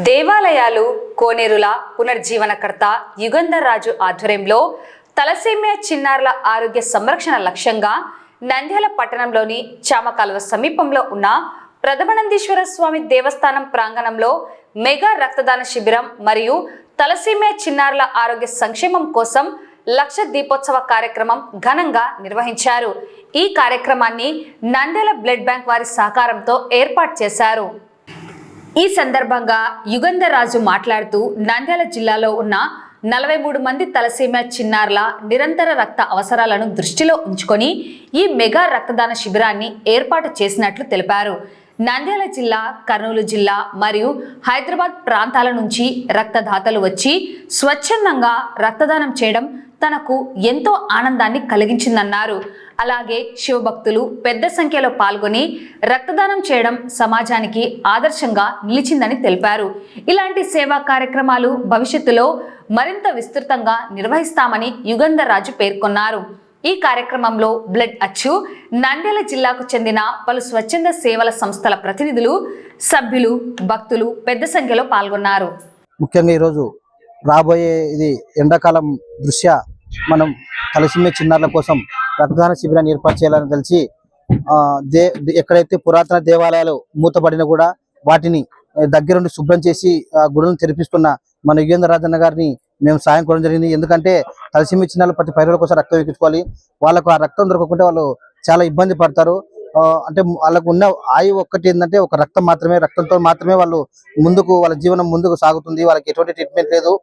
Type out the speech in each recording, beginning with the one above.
దేవాలయాలు కోనేరుల పునర్జీవనకర్త యుగంధర్ రాజు ఆధ్వర్యంలో తలసేమియా చిన్నారుల ఆరోగ్య సంరక్షణ లక్ష్యంగా నంద్యాల పట్టణంలోని చామకాలువ సమీపంలో ఉన్న ప్రథమానందేశ్వర స్వామి దేవస్థానం ప్రాంగణంలో మెగా రక్తదాన శిబిరం మరియు తలసేమియా చిన్నారుల ఆరోగ్య సంక్షేమం కోసం లక్ష దీపోత్సవ కార్యక్రమం ఘనంగా నిర్వహించారు. ఈ కార్యక్రమాన్ని నంద్యాల బ్లడ్ బ్యాంక్ వారి సహకారంతో ఏర్పాటు చేశారు. ఈ సందర్భంగా యుగంధర్ రాజు మాట్లాడుతూ నంద్యాల జిల్లాలో ఉన్న 43 మంది తలసేమియా చిన్నారుల నిరంతర రక్త అవసరాలను దృష్టిలో ఉంచుకొని ఈ మెగా రక్తదాన శిబిరాన్ని ఏర్పాటు చేసినట్లు తెలిపారు. నంద్యాల జిల్లా, కర్నూలు జిల్లా మరియు హైదరాబాద్ ప్రాంతాల నుంచి రక్తదాతలు వచ్చి స్వచ్ఛందంగా రక్తదానం చేయడం తనకు ఎంతో ఆనందాన్ని కలిగించిందన్నారు. అలాగే శివభక్తులు పెద్ద సంఖ్యలో పాల్గొని రక్తదానం చేయడం సమాజానికి ఆదర్శంగా నిలిచిందని తెలిపారు. ఇలాంటి సేవా కార్యక్రమాలు భవిష్యత్తులో మరింత విస్తృతంగా నిర్వహిస్తామని యుగంధర్ రాజు పేర్కొన్నారు. ఈ కార్యక్రమంలో బ్లడ్ అచ్చు, నంద్యాల జిల్లాకు చెందిన పలు స్వచ్ఛంద సేవల సంస్థల ప్రతినిధులు, సభ్యులు, భక్తులు పెద్ద సంఖ్యలో పాల్గొన్నారు. ముఖ్యంగా ఈరోజు రాబోయే ఇది ఎండాకాలం దృష్ట్యా మనం తలసేమియా చిన్నారుల కోసం రక్తదాన శిబిరాన్ని ఏర్పాటు చేయాలని తెలిసి ఎక్కడైతే పురాతన దేవాలయాలు మూతపడినా కూడా వాటిని దగ్గరుండి శుభ్రం చేసి గుడులను తెరిపిస్తున్న మన యుగేంద్ర రాజన్న గారిని మేము సాయం కోరడం జరిగింది. ఎందుకంటే తలసేమియా చిన్నారులు ప్రతి 10 రోజుల కోసం రక్తం ఎక్కించుకోవాలి. వాళ్ళకు ఆ రక్తం దొరకకుంటే వాళ్ళు చాలా ఇబ్బంది పడతారు. అంటే వాళ్ళకు ఉన్న ఆయువు ఒక్కటి ఏంటంటే ఒక రక్తం మాత్రమే, రక్తంతో మాత్రమే వాళ్ళు వాళ్ళ జీవనం ముందుకు సాగుతుంది. వాళ్ళకి ఎటువంటి ట్రీట్మెంట్ లేదు.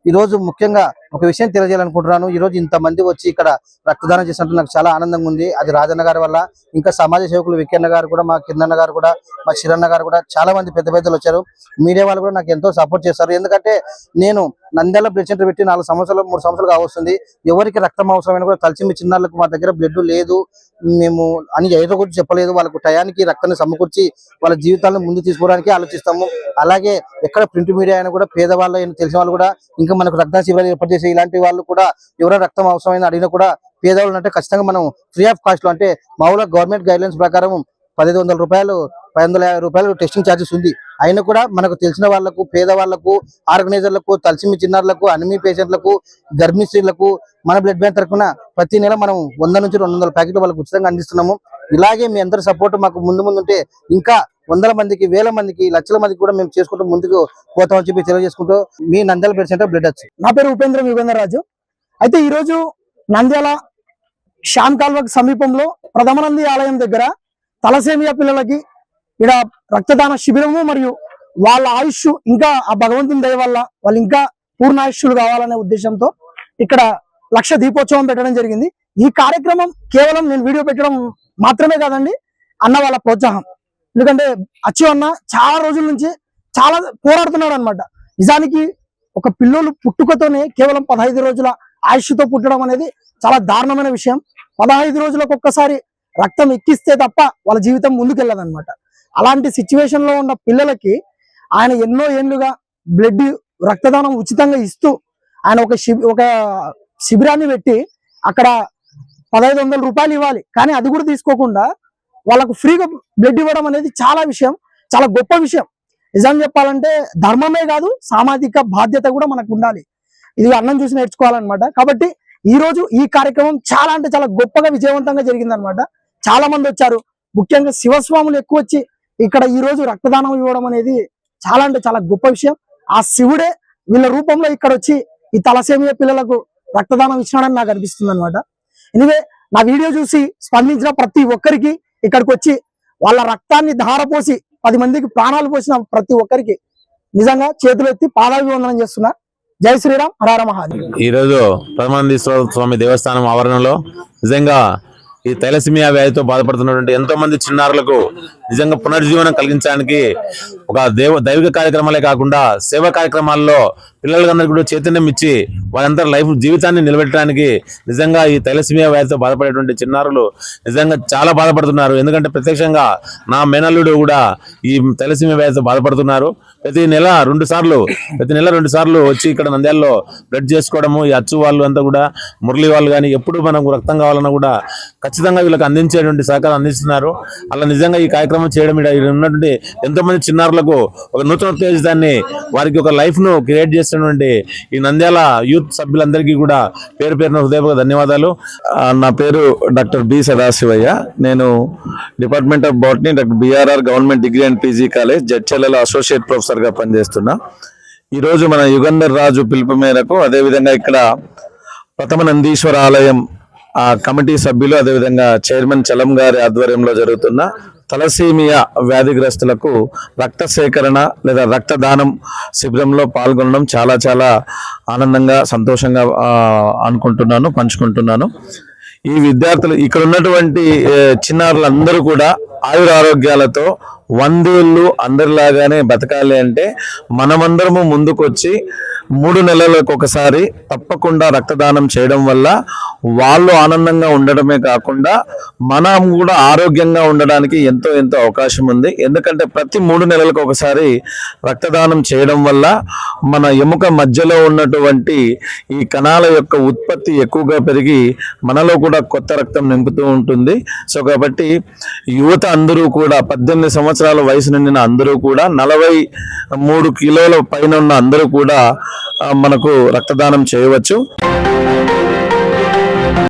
ఈ రోజు ముఖ్యంగా ఒక విషయం తెలియజేయాలనుకుంటున్నాను. ఈ రోజు ఇంతమంది వచ్చి ఇక్కడ రక్తదానం చేసినట్టు నాకు చాలా ఆనందంగా ఉంది. అది రాజన్న గారి వల్ల, ఇంకా సమాజ సేవకులు విక్కన్న గారు కూడా, మా కిందన్న గారు కూడా, మా చిరన్న గారు కూడా చాలా మంది పెద్ద పెద్దలు వచ్చారు. మీడియా వాళ్ళు కూడా నాకు ఎంతో సపోర్ట్ చేస్తారు. ఎందుకంటే నేను నంద్యాల బ్లడ్ సెంటర్ పెట్టి 3 సంవత్సరాలు కావస్తుంది. ఎవరికి రక్తం అవసరమైన కూడా తలసేమియా చిన్నారులకు మా దగ్గర బ్లడ్ లేదు మేము అని ఏదో గురించి చెప్పలేదు. వాళ్ళకు టయానికి రక్తాన్ని సమకూర్చి వాళ్ళ జీవితాలను ముందు తీసుకోవడానికి ఆలోచిస్తాము. అలాగే ఎక్కడ ప్రింట్ మీడియా అయినా కూడా పేదవాళ్ళు తెలిసిన వాళ్ళు కూడా ఇంకా మనకు రక్తదాన శిబిరాలు ఏర్పాటు చేసే ఇలాంటి వాళ్ళు కూడా ఎవరైనా రక్తం అవసరమైన అడిగినా కూడా పేదవాళ్ళు అంటే ఖచ్చితంగా మనం ఫ్రీ ఆఫ్ కాస్ట్ లో, అంటే మామూలుగా గవర్నమెంట్ గైడ్ లైన్స్ ప్రకారం 1500 రూపాయలు 550 రూపాయలు టెస్టింగ్ ఛార్జెస్ ఉంది. అయినా కూడా మనకు తెలిసిన వాళ్లకు, పేదవాళ్లకు, ఆర్గనైజర్లకు, తలసేమియా చిన్నారులకు, అనిమీ పేషెంట్లకు, గర్భిణీ స్త్రీలకు మన బ్లడ్ బ్యాంక్ తరఫున ప్రతి నెల మనం 100 నుంచి 200 ప్యాకెట్లు వాళ్ళకు ఉచితంగా అందిస్తున్నాము. ఇలాగే మీ అందరి సపోర్ట్ మాకు ముందు ఉంటే ఇంకా 100 మందికి, 1000 మందికి, లక్షల మందికి కూడా మేము చేసుకుంటూ ముందుకు పోతామని చెప్పి తెలియజేసుకుంటూ మీ నంద్యాల బ్లడ్ సెంటర్ బ్లడ్ అచ్చు. నా పేరు ఉపేంద్ర యుగంధర్ రాజు. అయితే ఈ రోజు నంద్యాల శ్యామ్ కాల్వకు సమీపంలో ప్రథమానంది ఆలయం దగ్గర తలసేమియా పిల్లలకి ఇక్కడ రక్తదాన శిబిరము మరియు వాళ్ళ ఆయుష్ ఇంకా ఆ భగవంతుని దయ వల్ల వాళ్ళు ఇంకా పూర్ణాయుష్యులు కావాలనే ఉద్దేశంతో ఇక్కడ లక్ష దీపోత్సవం పెట్టడం జరిగింది. ఈ కార్యక్రమం కేవలం నేను వీడియో పెట్టడం మాత్రమే కాదండి, అన్న వాళ్ళ ప్రోత్సాహం. ఎందుకంటే అచ్చు అన్న చాలా రోజుల నుంచి చాలా పోరాడుతున్నాడు అనమాట. నిజానికి ఒక పిల్లోలు పుట్టుకతోనే కేవలం 15 రోజుల ఆయుష్తో పుట్టడం అనేది చాలా దారుణమైన విషయం. 15 రోజులకు ఒక్కసారి రక్తం ఎక్కిస్తే తప్ప వాళ్ళ జీవితం ముందుకెళ్ళదనమాట. అలాంటి సిచ్యువేషన్ లో ఉన్న పిల్లలకి ఆయన ఎన్నో ఏళ్లుగా బ్లడ్ రక్తదానం ఉచితంగా ఇస్తూ ఆయన ఒక శిబిరాన్ని పెట్టి అక్కడ 1500 రూపాయలు ఇవ్వాలి, కానీ అది కూడా తీసుకోకుండా వాళ్ళకు ఫ్రీగా బ్లడ్ ఇవ్వడం అనేది చాలా గొప్ప విషయం. నిజం చెప్పాలంటే ధర్మమే కాదు, సామాజిక బాధ్యత కూడా మనకు ఉండాలి. ఇది అన్నం చూసి నేర్చుకోవాలన్నమాట. కాబట్టి ఈ రోజు ఈ కార్యక్రమం చాలా అంటే చాలా గొప్పగా విజయవంతంగా జరిగిందనమాట. చాలా మంది వచ్చారు, ముఖ్యంగా శివస్వాములు ఎక్కువ వచ్చి ఇక్కడ ఈ రోజు రక్తదానం ఇవ్వడం అనేది చాలా అంటే చాలా గొప్ప విషయం. ఆ శివుడే వీళ్ళ రూపంలో ఇక్కడ వచ్చి ఈ తలసేమియా పిల్లలకు రక్తదానం ఇచ్చినాడని నాకు అనిపిస్తుంది అనమాట. ఎనివే, నా వీడియో చూసి స్పందించిన ప్రతి ఒక్కరికి, ఇక్కడికి వచ్చి వాళ్ళ రక్తాన్ని ధారపోసి 10 మందికి ప్రాణాలు పోసిన ప్రతి ఒక్కరికి నిజంగా చేతులు ఎత్తి పాదాభివందనం చేస్తున్నా. జై శ్రీరామ్, హర హర మహాదేవ్. ఈ రోజు ప్రథమానందేశ్వర స్వామి దేవస్థానం ఆవరణలో నిజంగా ఈ తలసేమియా వ్యాధితో బాధపడుతున్నటువంటి ఎంతో మంది చిన్నారులకు నిజంగా పునర్జీవనం కలిగించడానికి ఒక దైవిక కార్యక్రమాలే కాకుండా సేవా కార్యక్రమాల్లో పిల్లలందరికీ కూడా చైతన్యం ఇచ్చి వాళ్ళంతా లైఫ్ జీవితాన్ని నిలబెట్టడానికి నిజంగా ఈ తైలసీమియా వ్యాధితో బాధపడేటువంటి చిన్నారులు నిజంగా చాలా బాధపడుతున్నారు. ఎందుకంటే ప్రత్యక్షంగా నా మేనల్లుడు కూడా ఈ తైలసీమియా వ్యాధితో బాధపడుతున్నారు. ప్రతి నెల రెండు సార్లు వచ్చి ఇక్కడ నంద్యాలలో బ్లడ్ చేసుకోవడము, ఈ అచ్చు వాళ్ళు అంతా కూడా మురళి వాళ్ళు కానీ ఎప్పుడు మనకు రక్తం కావాలన్నా కూడా ఖచ్చితంగా వీళ్ళకి అందించేటువంటి సహకారం అందిస్తున్నారు. అలా నిజంగా ఈ కార్యక్రమం చేయడం ఇక్కడ ఉన్నటువంటి ఎంతో మంది చిన్నారులకు ఒక నూతన ఉత్తేజాన్ని, వారికి ఒక లైఫ్ ను క్రియేట్ చేస్తున్నటువంటి ఈ నంద్యాల యూత్ సభ్యులందరికీ కూడా పేరు పేరున హృదయపూర్వక ధన్యవాదాలు. నా పేరు డాక్టర్ బి సదాశివయ్య. నేను department of botany doctor BRR government degree and PG college జడ్చర్లలో అసోసియేట్ ప్రొఫెసర్ గా పనిచేస్తున్నా. ఈరోజు మన యుగంధర్ రాజు పిలుపు మేరకు అదేవిధంగా ఇక్కడ ప్రథమ నందీశ్వర ఆలయం కమిటీ సభ్యులు అదేవిధంగా చైర్మన్ చలం గారి ఆధ్వర్యంలో జరుగుతున్న తలసీమియా వ్యాధిగ్రస్తులకు రక్త సేకరణ లేదా రక్తదానం శిబిరంలో పాల్గొనడం చాలా చాలా ఆనందంగా సంతోషంగా పంచుకుంటున్నాను. ఈ విద్యార్థులు ఇక్కడ ఉన్నటువంటి చిన్నారులందరూ కూడా ఆయురారోగ్యాలతో 100 ఏళ్ళు అందరిలాగానే బతకాలి అంటే మనమందరము ముందుకొచ్చి 3 నెలలకు ఒకసారి తప్పకుండా రక్తదానం చేయడం వల్ల వాళ్ళు ఆనందంగా ఉండడమే కాకుండా మనం కూడా ఆరోగ్యంగా ఉండడానికి ఎంతో అవకాశం ఉంది. ఎందుకంటే ప్రతి 3 నెలలకు ఒకసారి రక్తదానం చేయడం వల్ల మన ఎముక మధ్యలో ఉన్నటువంటి ఈ కణాల యొక్క ఉత్పత్తి ఎక్కువగా పెరిగి మనలో కూడా కొత్త రక్తం నింపుతూ ఉంటుంది. సో కాబట్టి యువత అందరూ కూడా 18 సంవత్సరాల వయసు నిండిన అందరూ కూడా 43 కిలోల పైన ఉన్న అందరూ కూడా మనకు రక్తదానం చేయవచ్చు.